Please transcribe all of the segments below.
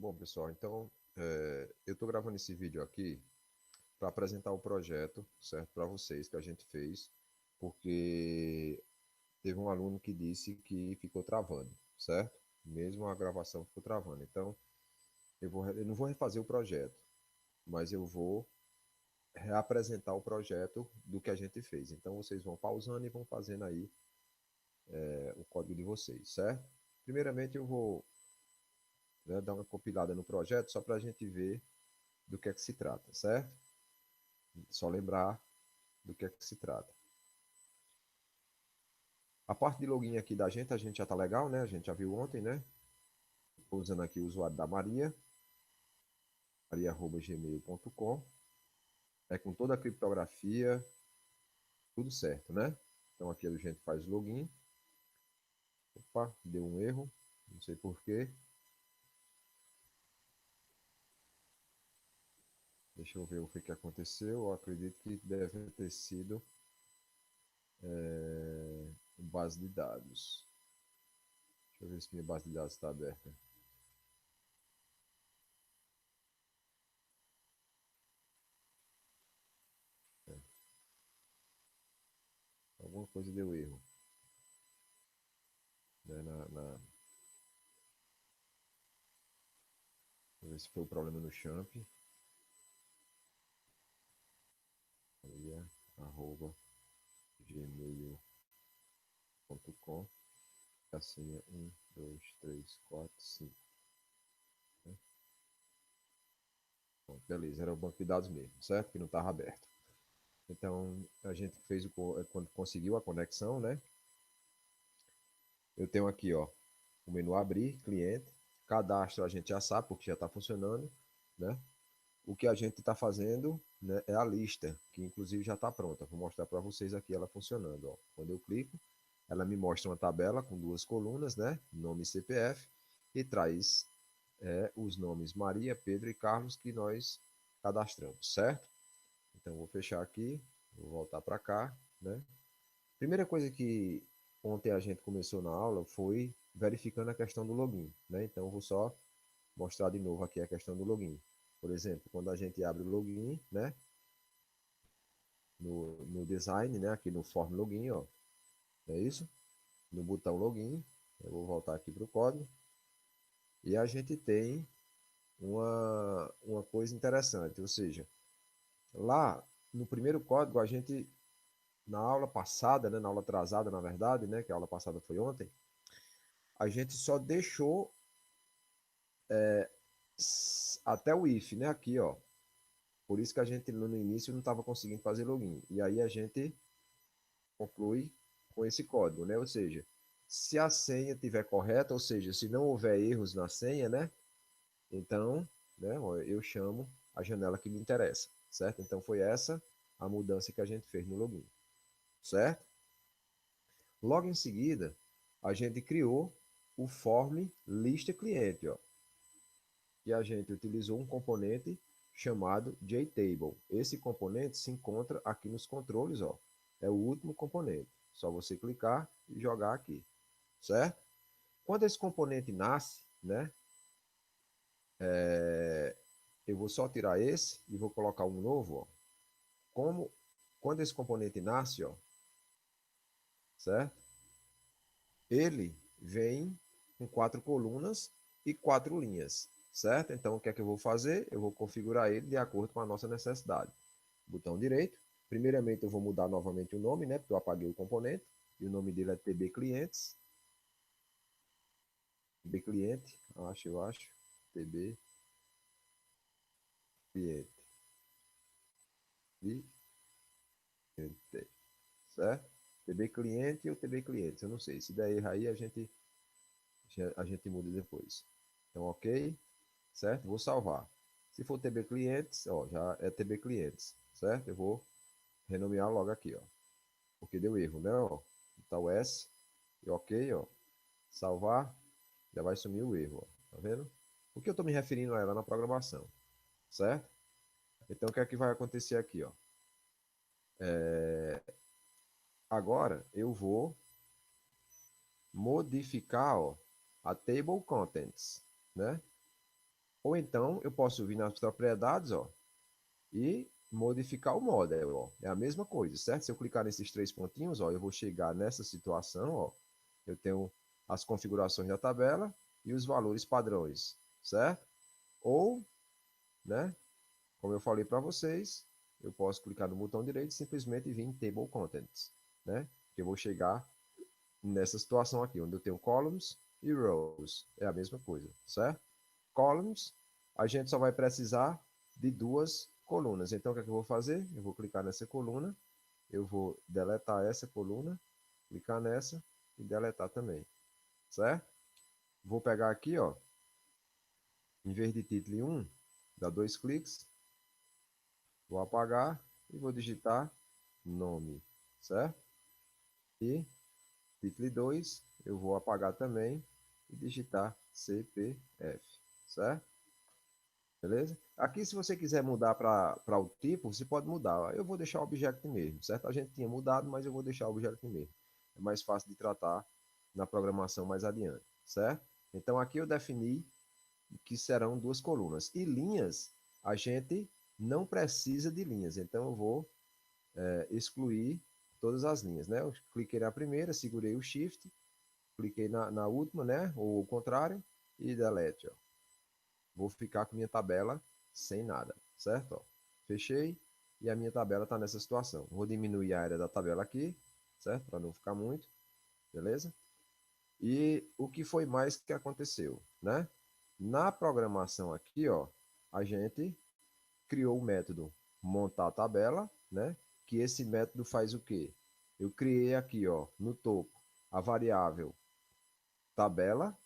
Bom, pessoal, então eu estou gravando esse vídeo aqui para apresentar o projeto, certo, para vocês que a gente fez, porque teve um aluno que disse que ficou travando, certo? Mesmo a gravação ficou travando. Então, eu não vou refazer o projeto, mas eu vou reapresentar o projeto do que a gente fez. Então, vocês vão pausando e vão fazendo aí o código de vocês, certo? Primeiramente, eu vou, né, dar uma compilada no projeto só para a gente ver do que é que se trata, certo? Só lembrar do que é que se trata. A parte de login aqui da gente, a gente já tá legal, né? A gente já viu ontem, né? Estou usando aqui o usuário da Maria, maria@gmail.com. É com toda a criptografia, tudo certo, né? Então aqui a gente faz o login. Opa, deu um erro, não sei por quê. Deixa eu ver o que que aconteceu. Eu acredito que deve ter sido base de dados. Deixa eu ver se minha base de dados está aberta. Alguma coisa deu erro, né? Deixa eu ver se foi o problema no champ. Maria@gmail.com. A senha 1, 2, 3, 4, 5. Né? Bom, beleza, era o banco de dados mesmo, certo? Que não estava aberto. Então, a gente fez quando conseguiu a conexão, né? Eu tenho aqui, ó, o menu abrir, cliente, cadastro a gente já sabe porque já está funcionando, né? O que a gente está fazendo, né, é a lista, que inclusive já está pronta. Vou mostrar para vocês aqui ela funcionando, ó. Quando eu clico, ela me mostra uma tabela com duas colunas, né? Nome e CPF, e traz os nomes Maria, Pedro e Carlos que nós cadastramos, certo? Então vou fechar aqui, vou voltar para cá, né? Primeira coisa que ontem a gente começou na aula foi verificando a questão do login, né? Então eu vou só mostrar de novo aqui a questão do login. Por exemplo, quando a gente abre o login, né? No design, né? Aqui no form login, ó, é isso? No botão login, eu vou voltar aqui para o código e a gente tem uma coisa interessante, ou seja, lá no primeiro código a gente, na aula passada, né, na aula atrasada na verdade, né, que a aula passada foi ontem, a gente só deixou até o if, né, aqui, ó. Por isso que a gente no início não estava conseguindo fazer login. E aí a gente conclui com esse código, né? Ou seja, se a senha estiver correta, ou seja, se não houver erros na senha, né? Então, né, eu chamo a janela que me interessa, certo? Então foi essa a mudança que a gente fez no login, certo? Logo em seguida, a gente criou o form lista cliente, ó, e a gente utilizou um componente chamado JTable. Esse componente se encontra aqui nos controles, ó. É o último componente. Só você clicar e jogar aqui, certo? Quando esse componente nasce, né, eu vou só tirar esse e vou colocar um novo, ó. Como quando esse componente nasce, ó, certo? Ele vem com quatro colunas e quatro linhas, certo? Então, o que é que eu vou fazer? Eu vou configurar ele de acordo com a nossa necessidade. Botão direito. Primeiramente, eu vou mudar novamente o nome, né? Porque eu apaguei o componente. E o nome dele é TB Clientes. TB Cliente, eu acho. TB Cliente. Cliente, certo? TB Cliente ou TB Clientes, eu não sei. Se der erro aí, a gente muda depois. Então, ok, certo? Vou salvar. Se for TB Clientes, ó, já é TB Clientes, certo? Eu vou renomear logo aqui, ó. Porque deu erro, né? Ó, tá o S e ok, ó. Salvar, já vai sumir o erro, ó. Tá vendo? O que eu estou me referindo a ela na programação, certo? Então, o que é que vai acontecer aqui, ó? Agora, eu vou modificar, ó, a table contents, né? Ou então eu posso vir nas propriedades, ó, e modificar o model, ó. É a mesma coisa, certo? Se eu clicar nesses três pontinhos, ó, eu vou chegar nessa situação, ó. Eu tenho as configurações da tabela e os valores padrões, certo? Ou, né, como eu falei para vocês, eu posso clicar no botão direito e simplesmente vir em Table Contents, né? Que eu vou chegar nessa situação aqui, onde eu tenho columns e rows. É a mesma coisa, certo? Columns, a gente só vai precisar de duas colunas. Então, o que é que eu vou fazer? Eu vou clicar nessa coluna, eu vou deletar essa coluna, clicar nessa e deletar também, certo? Vou pegar aqui, ó, em vez de título 1, dá dois cliques, vou apagar e vou digitar nome, certo? E título 2, eu vou apagar também e digitar CPF, certo? Beleza? Aqui, se você quiser mudar para o tipo, você pode mudar. Eu vou deixar o objeto mesmo, certo? A gente tinha mudado, mas eu vou deixar o objeto mesmo. É mais fácil de tratar na programação mais adiante, certo? Então, aqui eu defini que serão duas colunas. E linhas, a gente não precisa de linhas. Então, eu vou excluir todas as linhas, né? Eu cliquei na primeira, segurei o Shift, cliquei na última, né? Ou o contrário, e delete, ó. Vou ficar com minha tabela sem nada, certo? Ó, fechei e a minha tabela está nessa situação. Vou diminuir a área da tabela aqui, certo? Para não ficar muito, beleza? E o que foi mais que aconteceu, né? Na programação aqui, ó, a gente criou o método montar tabela, né? Que esse método faz o quê? Eu criei aqui, ó, no topo, a variável tabela,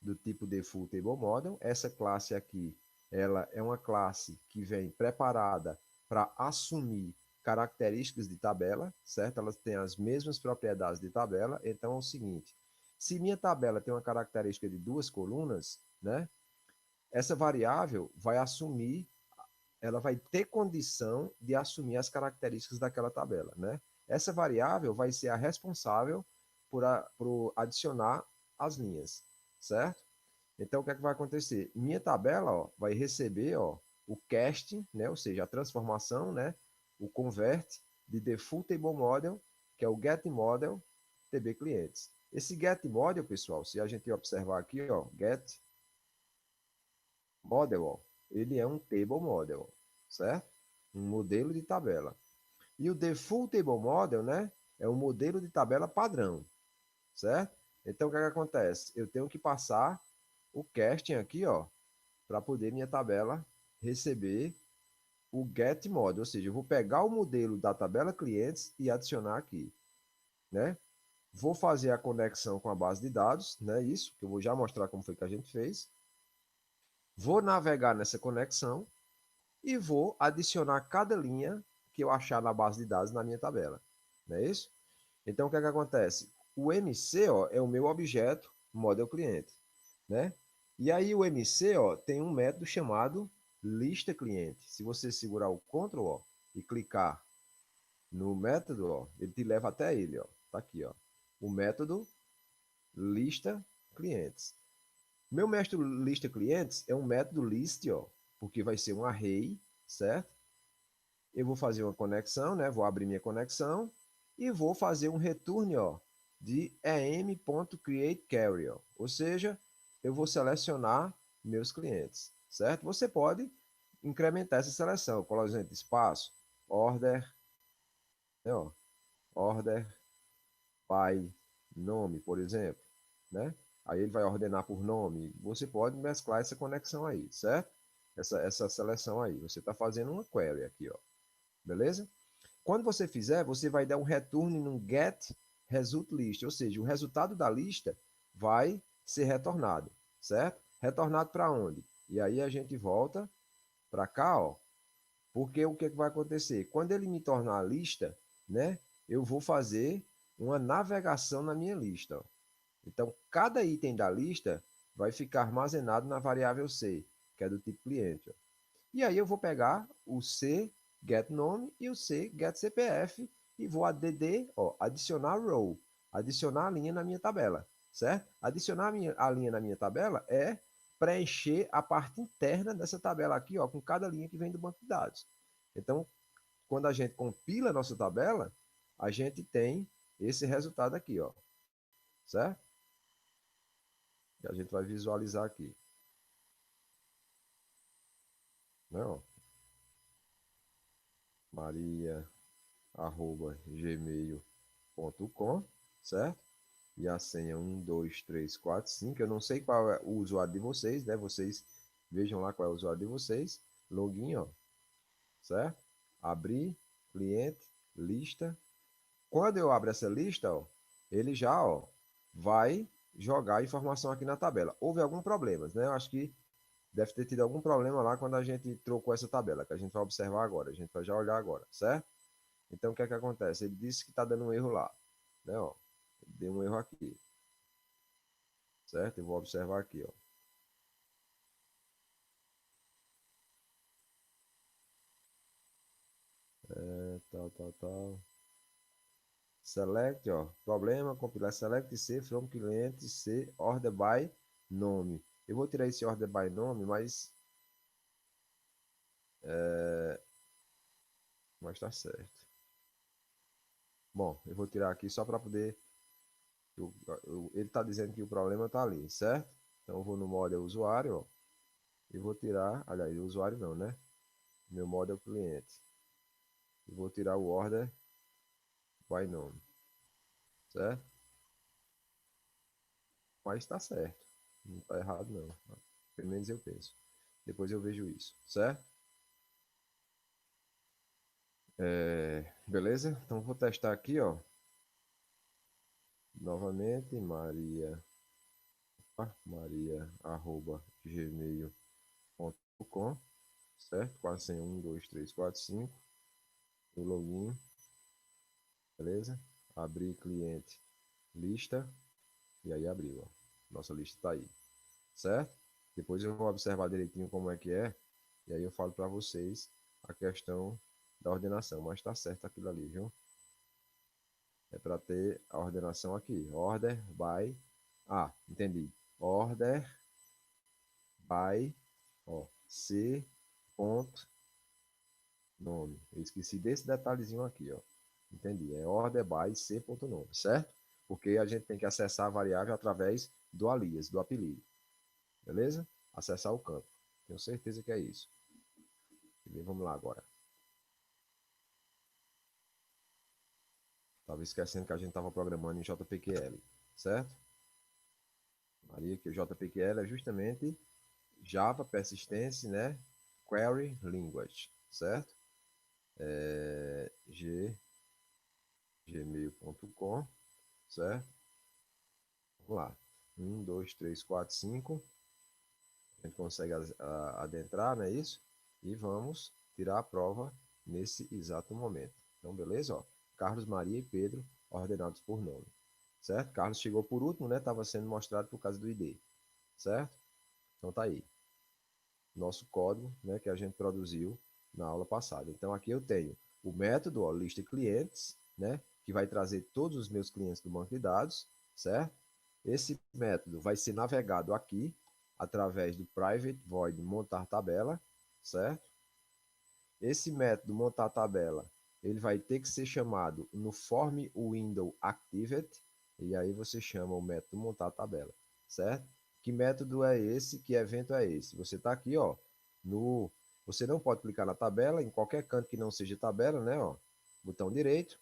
do tipo Default Table Model. Essa classe aqui, ela é uma classe que vem preparada para assumir características de tabela, certo? Elas têm as mesmas propriedades de tabela. Então é o seguinte, se minha tabela tem uma característica de duas colunas, né? Essa variável vai assumir, ela vai ter condição de assumir as características daquela tabela, né? Essa variável vai ser a responsável por adicionar as linhas, certo? Então, o que é que vai acontecer? Minha tabela, ó, vai receber, ó, o casting, né, ou seja, a transformação, né, o convert de default table model, que é o get model TB clientes. Esse get model, pessoal, se a gente observar aqui, ó, get model, ó, ele é um table model, certo? Um modelo de tabela. E o default table model, né, é um modelo de tabela padrão, certo? Então, o que é que acontece? Eu tenho que passar o casting aqui, ó, para poder minha tabela receber o get model, ou seja, eu vou pegar o modelo da tabela clientes e adicionar aqui, né? Vou fazer a conexão com a base de dados, né? Isso, que eu vou já mostrar como foi que a gente fez. Vou navegar nessa conexão e vou adicionar cada linha que eu achar na base de dados na minha tabela, não é isso? Então, o que é que acontece? O MC, ó, é o meu objeto model cliente, né? E aí o MC, ó, tem um método chamado lista cliente. Se você segurar o Ctrl, ó, e clicar no método, ó, ele te leva até ele, ó. Tá aqui, ó. O método lista clientes. Meu método lista clientes é um método list, ó, porque vai ser um array, certo? Eu vou fazer uma conexão, né? Vou abrir minha conexão e vou fazer um return, ó, de em.createCarry, ou seja, eu vou selecionar meus clientes, certo? Você pode incrementar essa seleção, por exemplo, espaço, order, né, ó, order by nome, por exemplo, né? Aí ele vai ordenar por nome. Você pode mesclar essa conexão aí, certo? Essa seleção aí. Você está fazendo uma query aqui, ó. Beleza? Quando você fizer, você vai dar um return no get result list, ou seja, o resultado da lista vai ser retornado, certo? Retornado para onde? E aí a gente volta para cá, ó, porque o que, é que vai acontecer? Quando ele me tornar a lista, né, eu vou fazer uma navegação na minha lista. Ó. Então, cada item da lista vai ficar armazenado na variável C, que é do tipo cliente. Ó. E aí eu vou pegar o C get nome e o C get CPF e vou ó, adicionar row, adicionar a linha na minha tabela, certo? Adicionar a linha na minha tabela é preencher a parte interna dessa tabela aqui, ó, com cada linha que vem do banco de dados. Então, quando a gente compila a nossa tabela, a gente tem esse resultado aqui, ó, certo? E a gente vai visualizar aqui. Não, maria@gmail.com, certo? E a senha 12345. Eu não sei qual é o usuário de vocês, né? Vocês vejam lá qual é o usuário de vocês. Login, ó, certo? Abrir, cliente, lista. Quando eu abro essa lista, ó, ele já, ó, vai jogar a informação aqui na tabela. Houve algum problema, né? Eu acho que deve ter tido algum problema lá quando a gente trocou essa tabela, que a gente vai observar agora. A gente vai já olhar agora, certo? Então, o que é que acontece? Ele disse que está dando um erro lá, né? Ó, deu um erro aqui, certo? Eu vou observar aqui, ó. Tal, tal, tal. Select, ó. Problema, compilar select C from cliente C order by nome. Eu vou tirar esse order by nome, mas tá certo. Bom, eu vou tirar aqui só para poder. Ele está dizendo que o problema está ali, certo? Então eu vou no model usuário, ó, e vou tirar. Aliás, o usuário não, né? Meu model cliente. E vou tirar o order by nome, certo? Mas está certo. Não está errado, não. Pelo menos eu penso. Depois eu vejo isso, certo? Beleza? Então vou testar aqui, ó. Novamente, maria@gmail.com, certo? Com a senha 12345, o login, beleza? Abrir cliente, lista, e aí abriu, ó. Nossa lista está aí, certo? Depois eu vou observar direitinho como é que é, e aí eu falo para vocês a questão da ordenação, mas está certo aquilo ali, viu? É para ter a ordenação aqui, order by, entendi, order by, ó, C ponto nome. Eu esqueci desse detalhezinho aqui, ó. Entendi. É order by C ponto nome, certo? Porque a gente tem que acessar a variável através do alias, do apelido. Beleza? Acessar o campo. Tenho certeza que é isso. E vamos lá agora. Estava esquecendo que a gente estava programando em JPQL, certo? Maria, que o JPQL é justamente Java Persistence, né? Query Language, certo? Gmail.com, certo? Vamos lá. 1, 2, 3, 4, 5. A gente consegue adentrar, não é isso? E vamos tirar a prova nesse exato momento. Então, beleza? Ó, Carlos, Maria e Pedro, ordenados por nome. Certo? Carlos chegou por último, né? Estava sendo mostrado por causa do ID. Certo? Então tá aí. Nosso código, né, que a gente produziu na aula passada. Então aqui eu tenho o método, ó, lista de clientes, né, que vai trazer todos os meus clientes do banco de dados, certo? Esse método vai ser navegado aqui através do private void montar tabela, certo? Esse método montar tabela, ele vai ter que ser chamado no form window activate, e aí você chama o método montar tabela, certo? Que método é esse? Que evento é esse? Você está aqui, ó, no, você não pode clicar na tabela em qualquer canto que não seja tabela, né, ó? Botão direito,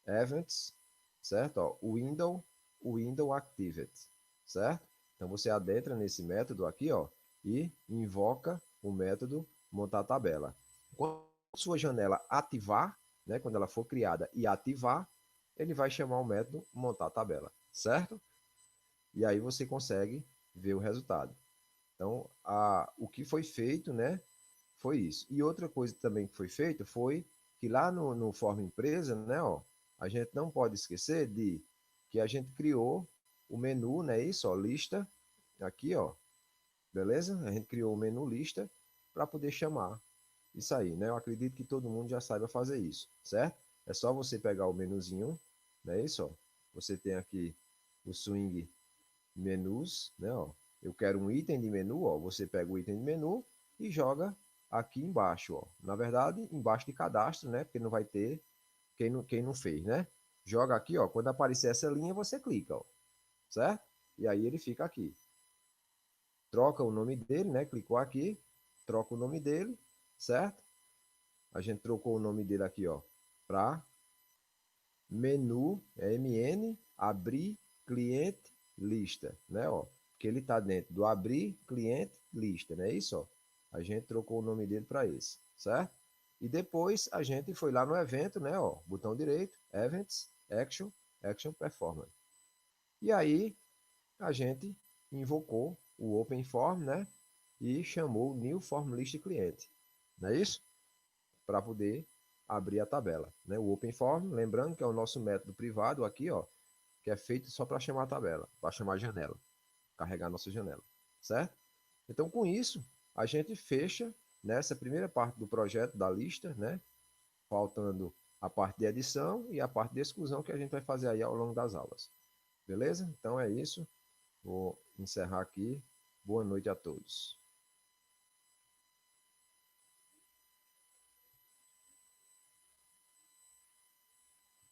events, certo? Ó, window activate, certo? Então você adentra nesse método aqui, ó, e invoca o método montar tabela. Quando sua janela ativar, né, quando ela for criada e ativar, ele vai chamar o método montar tabela, certo? E aí você consegue ver o resultado. Então, o que foi feito, né, foi isso. E outra coisa também que foi feita foi que lá no Forma Empresa, né, ó, a gente não pode esquecer de que a gente criou o menu, né, isso, ó, lista, aqui, ó, beleza? A gente criou o menu lista para poder chamar isso aí, né? Eu acredito que todo mundo já saiba fazer isso, certo? É só você pegar o menuzinho, né, isso, ó. Você tem aqui o swing menus, né, ó. eu quero um item de menu, ó, você pega o item de menu e joga aqui embaixo, ó. Na verdade, embaixo de cadastro, né? Porque não vai ter quem não fez, né? Joga aqui, ó. Quando aparecer essa linha, você clica, ó. Certo? E aí ele fica aqui. Troca o nome dele, né? Clicou aqui, troca o nome dele, certo? A gente trocou o nome dele aqui, ó, para menu, MN, abrir cliente lista, né, ó? Que ele tá dentro do abrir cliente lista, não é isso, ó? A gente trocou o nome dele para esse, certo? E depois a gente foi lá no evento, né, ó, botão direito, Events, Action, Action Performance. E aí a gente invocou o OpenForm, né? E chamou o New Form List Cliente, não é isso? Para poder abrir a tabela, né? O OpenForm, lembrando que é o nosso método privado aqui, ó, que é feito só para chamar a tabela, para chamar a janela, carregar a nossa janela, certo? Então, com isso, a gente fecha nessa primeira parte do projeto da lista, né? Faltando a parte de edição e a parte de exclusão que a gente vai fazer aí ao longo das aulas. Beleza? Então é isso. Vou encerrar aqui. Boa noite a todos.